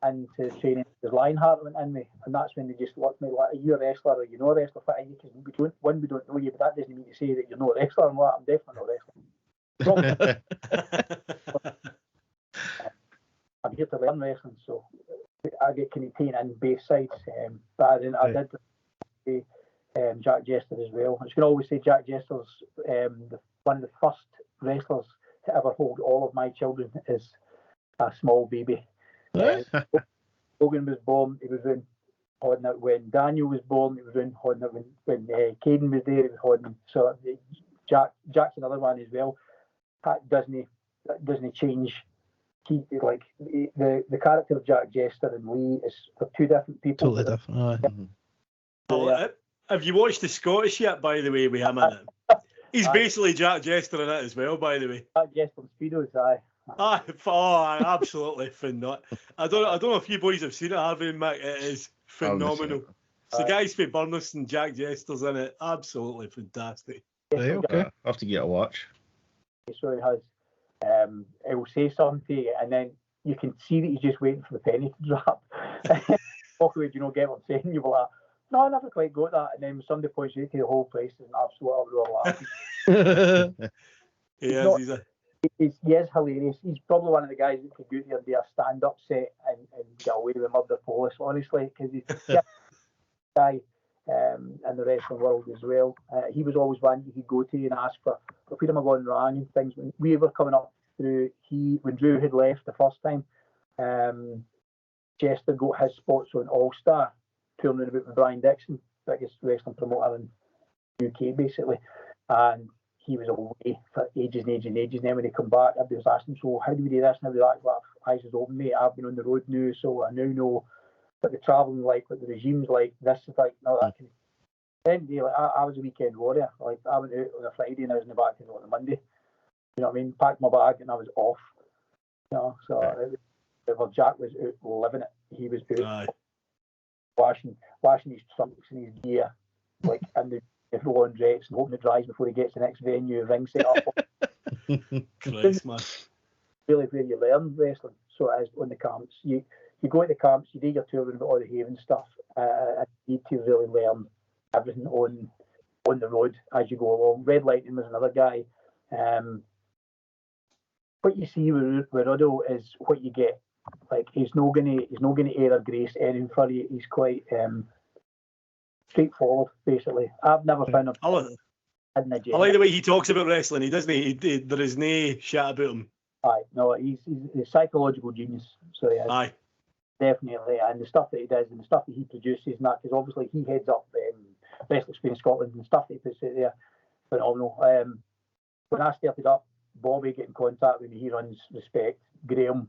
S2: into training, there's Lionheart went in me, and that's when they just looked at me like, "Are you a wrestler or you not a wrestler?" Because we don't know you, but that doesn't mean to say that you're not a wrestler. I'm like, I'm definitely not a wrestler. I'm here to learn wrestling, so I get kind of taken in both sides. But then I did say Jack Jester as well. I was going to always say Jack Jester's one of the first wrestlers to ever hold all of my children as a small baby. Logan was born, he was holding it when Daniel was born, he was holding it when Caden was there, he was holding him. So Jack's another one as well. That doesn't change. Like the character of Jack Jester and Lee is for two different people.
S3: Totally different.
S1: Well, have you watched the Scottish yet, by the way, with him in it? He's basically Jack Jester in it as well, by the way.
S2: Jack Jester and Speedos, aye.
S1: Absolutely phenomenal. I don't know if you boys have seen it, have you, Mick? It is phenomenal. It's the guys from Burnley and Jack Jester's in it. Absolutely fantastic.
S3: Right, okay.
S4: I have to get a watch.
S2: So he has. He will say something to you, and then you can see that he's just waiting for the penny to drop. Walk away, do you know, get what I'm saying? You'll be like, no, I never quite got that. And then when somebody points you to the whole place, is an absolute uproar laughing. He is hilarious. He's probably one of the guys that could go there and do a stand-up set and get away with murder police, honestly, because he's a guy in the wrestling world as well. He was always one you could go to and ask for where am I going wrong and things. When we were coming up through, when Drew had left the first time, Chester got his spots on All Star, touring about with Brian Dixon, biggest wrestling promoter in the UK basically, and he was away for ages and ages and ages. And then when he come back, everybody was asking, so how do we do this? And everybody was like, well, eyes is open, mate. I've been on the road now, so I now know what the travelling like, what the regime's like. This is like, no, that can. Then like, I was a weekend warrior. Like I went out on a Friday and I was in the back on a Monday. You know what I mean? Packed my bag and I was off. You know, so if Jack was out living it, he was out washing his trunks and his gear, like in the laundrettes and hoping it dries before he gets to the next venue, ring set up.
S1: Christ, man.
S2: Really where you learn wrestling. So it is on the camps. You go to the camps, you do your touring about all the Haven stuff, and you need to really learn everything on the road as you go along. Red Lightning was another guy. What you see with Ruddle is what you get. Like he's not gonna air or grace anything for you. He's quite straightforward, basically. I've never found him. I
S1: like the way he talks about wrestling. He doesn't. There is no shit about him.
S2: Aye, no, he's a psychological genius. So yeah,
S1: aye,
S2: definitely. And the stuff that he does and the stuff that he produces, and that, because obviously he heads up Wrestling Spain Scotland and stuff that he puts out there, phenomenal. When I started up, Bobby get in contact with me. He runs Respect. Graham,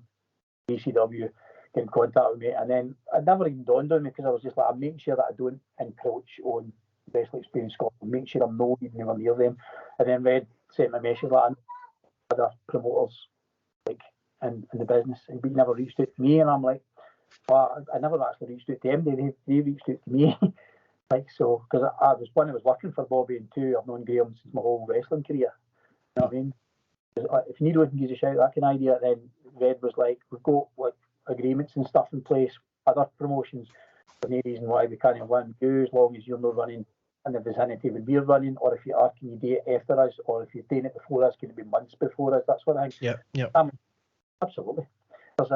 S2: BCW, get in contact with me, and then it never even dawned on me because I was just like, I'm making sure that I don't encroach on Wrestling Spain Scotland, make sure I'm not even near them. And then Red sent me a message like, other promoters like in the business, and he never reached out to me, and I'm like, well, I never actually reached out to them. They reached out to me. Like, so, because I was working for Bobby, and two, I've known Graham since my whole wrestling career. You know what I mean? If you need one, give us a shout, that kind of idea. Then Red was like, we've got like agreements and stuff in place, other promotions. There's no reason why we can't have one do, as long as you're not running in the vicinity when we're running, or if you are, can you do it after us, or if you're doing it before us, can it be months before us? That's what I think.
S3: Yeah.
S2: Absolutely. There's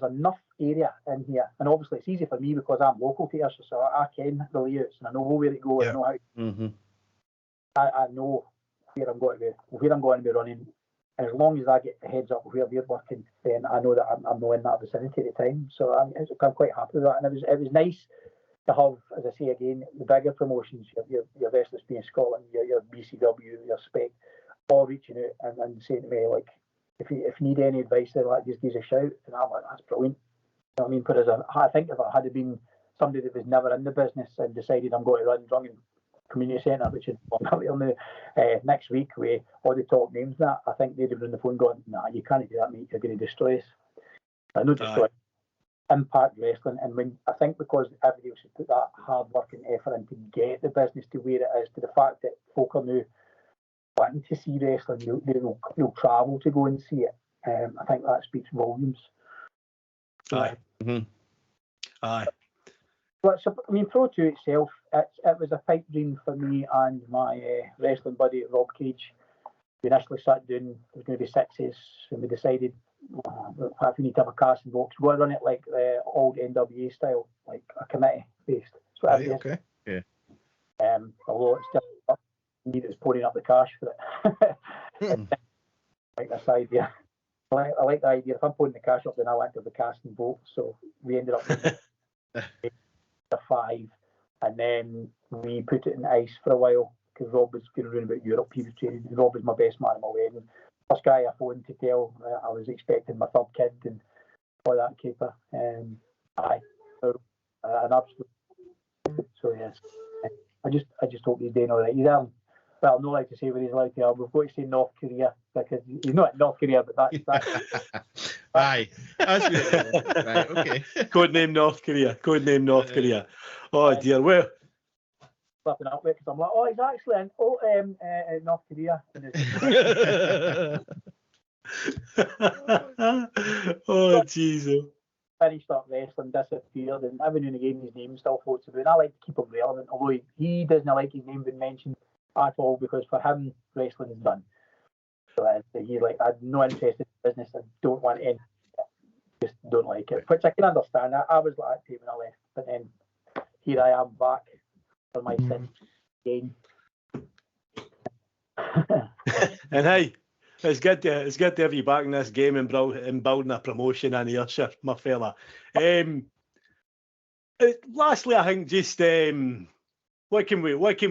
S2: enough area in here, and obviously it's easy for me because I'm local to here, so I can the layouts and I know where to go. I know how.
S4: Mm-hmm.
S2: I know where I'm going to be running, and as long as I get the heads up where we're working, then I know that I'm not in that vicinity at the time. So I'm quite happy with that, and it was nice to have, as I say again, the bigger promotions, your Wrestling Spain Scotland, your BCW, your Spec, all reaching out and saying to me like, if you need any advice, then like just give us a shout, and I'm like, that's brilliant. You know what I mean? Because I think if I had been somebody that was never in the business and decided I'm going to run Drunken Community Centre, which is next week with all the top names, that I think they'd have been on the phone going, nah, you can't do that, mate. You're going to destroy us. I know destroy. Impact Wrestling, and when I think because everybody else has put that hard work and effort in to get the business to where it is, to the fact that folk are now wanting to see wrestling, they'll travel to go and see it. I think that speaks volumes.
S1: Aye. Mm-hmm. Aye.
S2: But I mean, Pro2 itself, it was a pipe dream for me and my wrestling buddy Rob Cage. We initially sat down, there was going to be sixes, and we decided, if we need to have a casting box, go and run it like the old NWA style, like a committee based.
S3: Okay.
S4: Yeah.
S2: Although it's still me that's pouring up the cash for it. Like this idea. I like the idea. If I'm pouring the cash up, then I want to have the casting vote. So we ended up with the 5, and then we put it in ice for a while because Rob was going around about Europe. He was training. Rob was my best man at my wedding. First guy I phoned to tell I was expecting my third kid and all that caper. An absolute. So yes, I just hope he's doing all right. He's well, not like to say where he's like to. We've got to say North Korea because he's not in North Korea, but that's
S4: Aye. That's good. Right, okay.
S1: Codename North Korea. Codename North Korea. Oh dear. Well,
S2: flipping up with, because I'm like, oh, he's actually in North Korea.
S1: oh Jesus.
S2: Finished up wrestling, disappeared, and every now and again his name still floats about. And I like to keep him relevant, although he doesn't like his name being mentioned at all, because for him wrestling is done. So he like, I'm not interested in business. I don't want any. Just don't like it, which I can understand. I was like that too when I left, but then here I am back for my sixth game.
S1: And hey, it's good to have you back in this game and building a promotion in here, sir, my fella. Lastly, I think just what can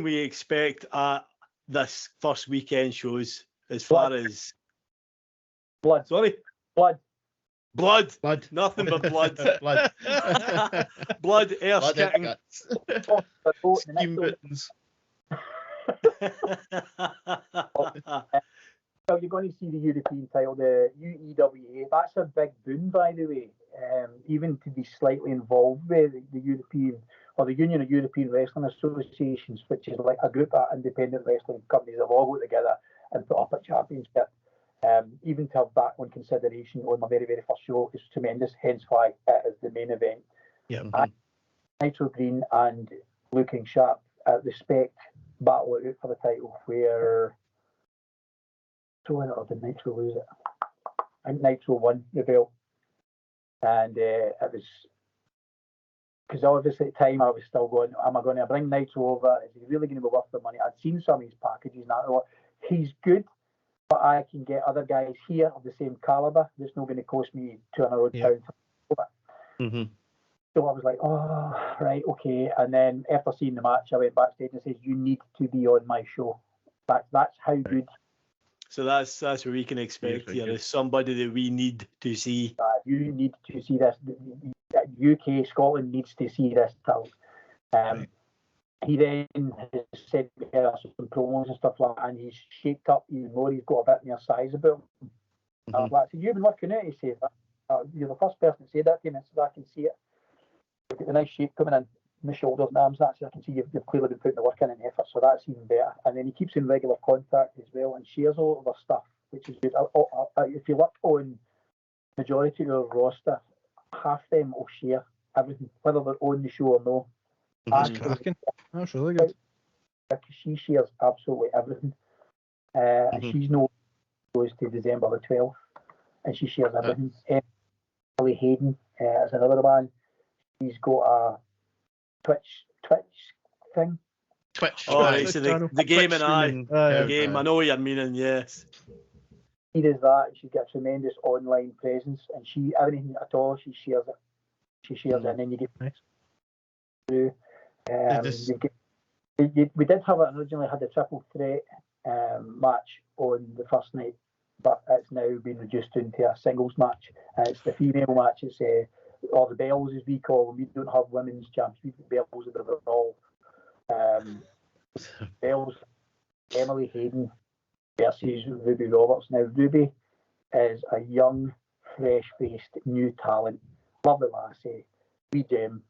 S1: we expect at this first weekend shows as far as
S2: blood?
S1: Sorry,
S2: blood.
S1: Nothing but blood.
S4: Blood.
S1: Blood, air kicking.
S4: Scheme buttons.
S2: Well, you're going to see the European title, the UEWA. That's a big boon, by the way. Even to be slightly involved with the European, or the Union of European Wrestling Associations, which is like a group of independent wrestling companies that all go together and put up a championship. Even to have that on consideration on my very, very first show is tremendous, hence why it is the main event.
S3: Yeah.
S2: And Nitro Green and Looking Sharp respect battle it out for the title, where or did Nitro lose it? I think Nitro won the belt, and it was because obviously at the time I was still going, am I going to bring Nitro over? Is he really going to be worth the money? I'd seen some of his packages and I thought, he's good, but I can get other guys here of the same caliber that's not going to cost me £200.
S4: Mm-hmm.
S2: So I was like, oh, right, okay. And then after seeing the match, I went backstage and said, you need to be on my show. That's how good.
S1: So that's what we can expect here. Is somebody that we need to see.
S2: You need to see this. UK, Scotland needs to see this talent. He then has said some promos and stuff like that, and he's shaped up even more. He's got a bit more size about him. I was like, so you've been working out, he said. You're the first person to say that to me, so I can see it. Look at the nice shape coming in the shoulders and arms. That's I can see you've clearly been putting the work in and effort, so that's even better. And then he keeps in regular contact as well and shares all of their stuff, which is good. If you look on majority of our roster, half them will share everything, whether they're on the show or no.
S3: That's cracking. That's really good.
S2: Because she shares absolutely everything. And she's no goes to December the 12th, and she shares everything. Emily Hayden is another one. He's got a Twitch thing.
S4: Twitch.
S1: Oh, right, so the game and the game. I know what you're meaning. Yes.
S2: She does that. She's got a tremendous online presence, and everything at all she shares it. She shares it, and then you get through. We did have originally had a triple threat match on the first night, but it's now been reduced into a singles match. It's the female match. It's or the bells as we call them. We don't have women's champs. We have bells that are all bells. Emily Hayden versus Ruby Roberts. Now Ruby is a young, fresh-faced new talent. Lovely lassie. We gem.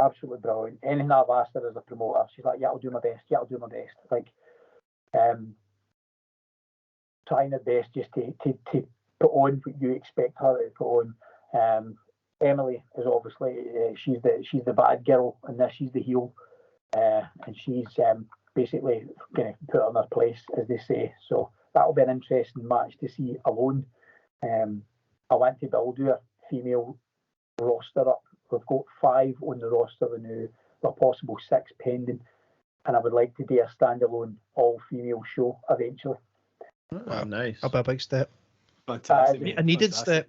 S2: Absolutely brilliant. Anything I've asked her as a promoter, she's like, yeah, I'll do my best. Yeah, I'll do my best. Like, trying her best just to put on what you expect her to put on. Emily is obviously she's the bad girl, and this she's the heel, and she's basically going to put her in her place, as they say. So that'll be an interesting match to see alone. I want to build a female roster up. We've got 5 on the roster now, a possible 6 pending, and I would like to do a standalone all-female show eventually.
S4: Oh, nice.
S3: That'll be a big step.
S1: Fantastic.
S3: A needed step.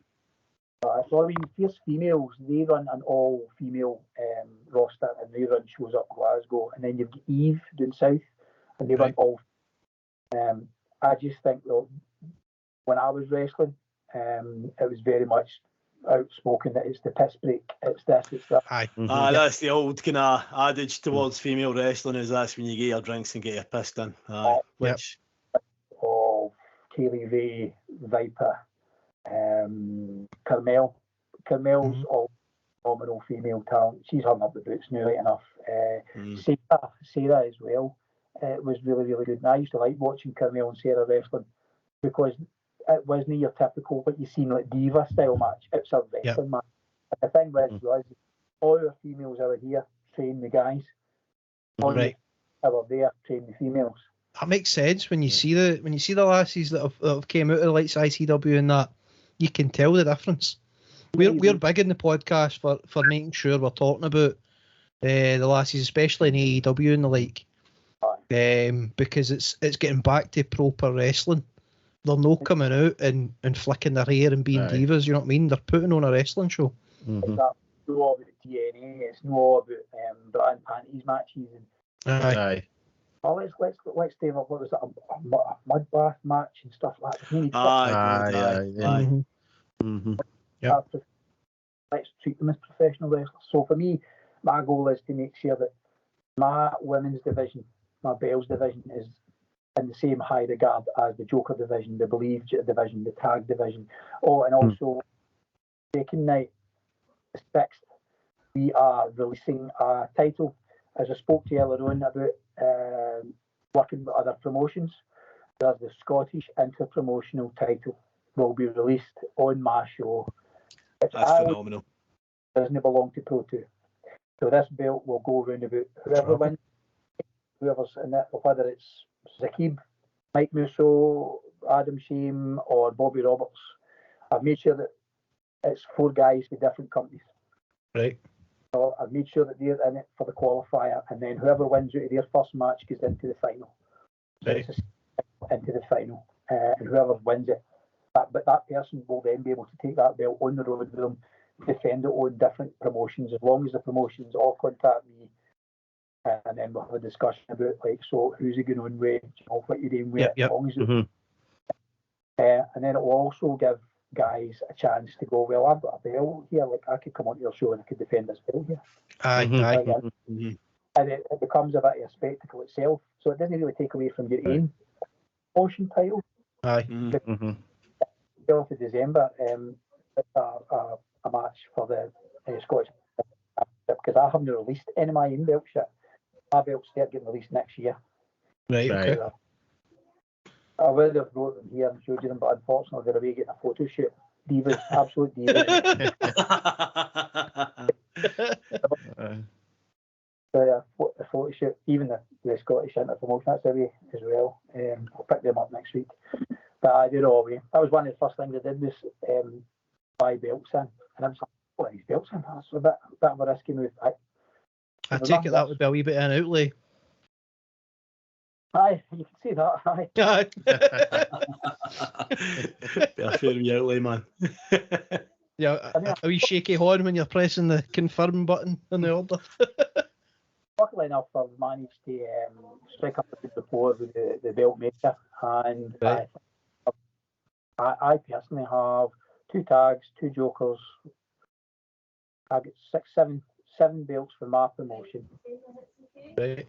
S2: So I mean, Fierce Females, they run an all-female roster, and they run shows up Glasgow, and then you've got Eve down south, and they run all. I just think that when I was wrestling, it was very much outspoken that it's the piss break, it's this, it's that.
S3: Aye.
S1: That's the old kind of adage towards female wrestling, is that's when you get your drinks and get your pissed in. Which
S2: Kaylee Ray, Viper, Carmel. Carmel's all phenomenal female talent. She's hung up the boots now, right enough. Sarah as well. It was really, really good. And I used to like watching Carmel and Sarah wrestling because it wasn't your typical what you seen like diva style match. It's a wrestling match. And the thing was all our females over here train the guys.
S3: Right.
S2: Over there train the females.
S3: That makes sense when you see the lassies that have came out of the likes of ICW and that, you can tell the difference. We're big in the podcast for making sure we're talking about the lassies, especially in AEW and the like, because it's getting back to proper wrestling. They're not coming out and flicking their hair and being divas. You know what I mean? They're putting on a wrestling show.
S2: It's not all about TNA. It's not all about bra and panties matches.
S3: Aye.
S2: Oh, let's do what was that? A mud bath match and stuff like that. Let's treat them as professional wrestlers. So for me, my goal is to make sure that my women's division, my Bells division, is in the same high regard as the Joker division, the Believe division, the Tag division. And also, second night, the 6th, we are releasing a title. As I spoke to you earlier on about working with other promotions, there's the Scottish Interpromotional title will be released on my show.
S1: That's phenomenal.
S2: It doesn't belong to Pro2. So this belt will go around about whoever wins, whoever's in it, whether it's Zakib, Mike Musso, Adam Shame, or Bobby Roberts. I've made sure that it's 4 guys with different companies.
S3: Right.
S2: So I've made sure that they're in it for the qualifier, and then whoever wins out of their first match goes into the final.
S3: Right.
S2: Into the final, and whoever wins it, but that person will then be able to take that belt on the road with them, defend it on different promotions, as long as the promotions all contact me, and then we'll have a discussion about so who's it going on with, what you're doing with, as long as and then it will also give guys a chance to go, well, I've got a belt here, I could come on your show and I could defend this belt here. And it becomes a bit of a spectacle itself, so it doesn't really take away from your aim. Ocean title. 12th of December, it's a match for the Scottish because I haven't released any of my own belts yet. My belts start getting released next year.
S3: Right. Okay.
S2: I would have wrote them here and showed you them, but unfortunately they're away getting a photo shoot. Divas, absolute divas. The photo shoot, even the Scottish Interpromotion, that's away as well. I'll pick them up next week. But I did all away. That was one of the first things I did was buy belts in. And I was like, what are these belts in? That's a bit of a risky move.
S3: I take it that would be a wee bit of an outlay.
S2: Aye, you can see that. Aye.
S1: Be a fair wee outlay, man.
S3: Yeah, a wee shaky horn when you're pressing the confirm button in the order.
S2: Luckily enough, I've managed to strike up a good rapport with the belt maker, and I personally have 2 tags, 2 jokers. I get 7 belts for my promotion.
S3: Right.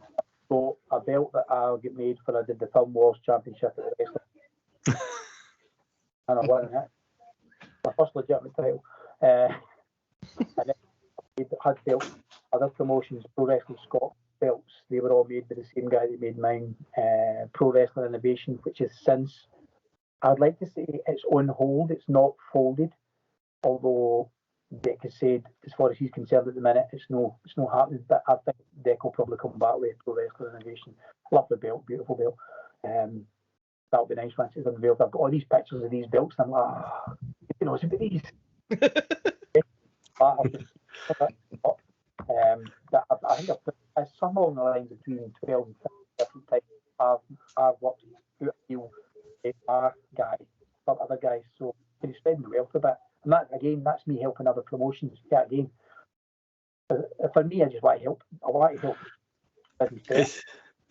S2: So a belt that I'll get made for I did the Film Wars Championship at the wrestling. And I won it. My first legitimate title. And then I had belts, other promotions, Pro Wrestling Scott belts, they were all made by the same guy that made mine. Pro Wrestling Innovation, which is since, I'd like to say it's on hold, it's not folded, although Dick has said, as far as he's concerned at the minute, it's no happening. But I think Dick will probably come back with Pro Wrestling Innovation. Love the belt, beautiful belt. That'll be nice once it's unveiled. I've got all these pictures of these belts, and I'm like, you know, it's about these. I think I've somewhere along the lines between 12 and 15 different types. I've worked with a guy, for other guys, so can you spread the wealth a bit? And that, again, that's me helping other promotions. Yeah, again, for me, I just want to help. I want to help.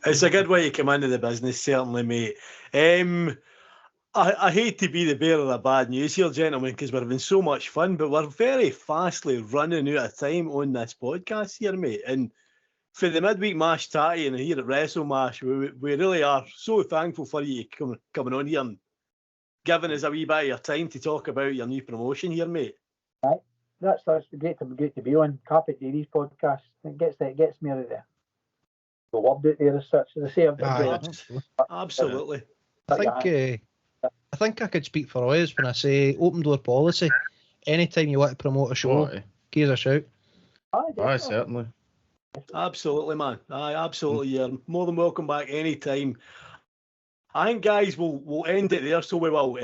S1: It's a good way to come into the business, certainly, mate. I hate to be the bearer of bad news here, gentlemen, because we're having so much fun, but we're very fastly running out of time on this podcast here, mate. And for the midweek mash tatty and here at WrestleMash, we really are so thankful for you coming on here and giving us a wee bit of your time to talk about your new promotion here, mate.
S2: Right. That's great to be on Carpet Dairies podcast. It gets me out of there. The loved it there as such. As I say, I've
S1: Absolutely.
S3: I think I could speak for all of us when I say open door policy. Anytime you want to promote a show, give us a shout.
S4: Aye, certainly.
S1: Absolutely, man. Aye, absolutely. You're more than welcome back anytime. I think, guys, we'll end it there, so we will.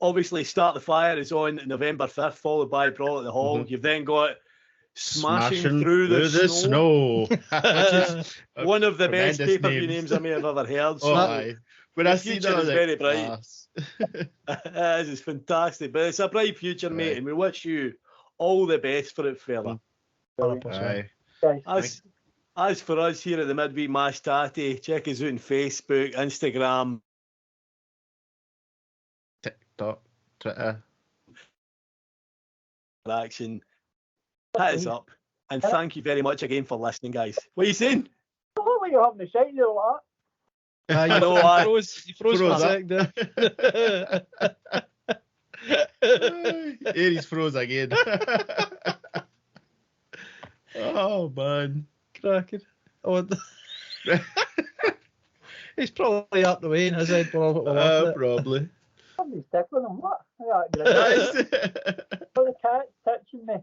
S1: Obviously, Start the Fire is on November 5th, followed by Brawl at the Hall.
S4: Mm-hmm.
S1: You've then got Smashing Through the Snow. Which is one of the best pay-per-view names I may have ever heard. So
S4: aye. When I see that,
S1: is very bright. This is fantastic, but it's a bright future, mate, and we wish you all the best for it, fella.
S3: 100%.
S1: As for us here at the Midweek Mash Tatty, check us out on Facebook, Instagram,
S4: TikTok, Twitter.
S1: Action. Hit us up, and thank you very much again for listening, guys. What are you saying?
S2: I look like you're having a shite there like that.
S3: You know, you froze for a sec there.
S4: Aries froze again. Oh man,
S3: cracking. Oh, he's probably up the way in his head.
S4: Probably.
S2: Somebody's tickling him. What? The cat touching me.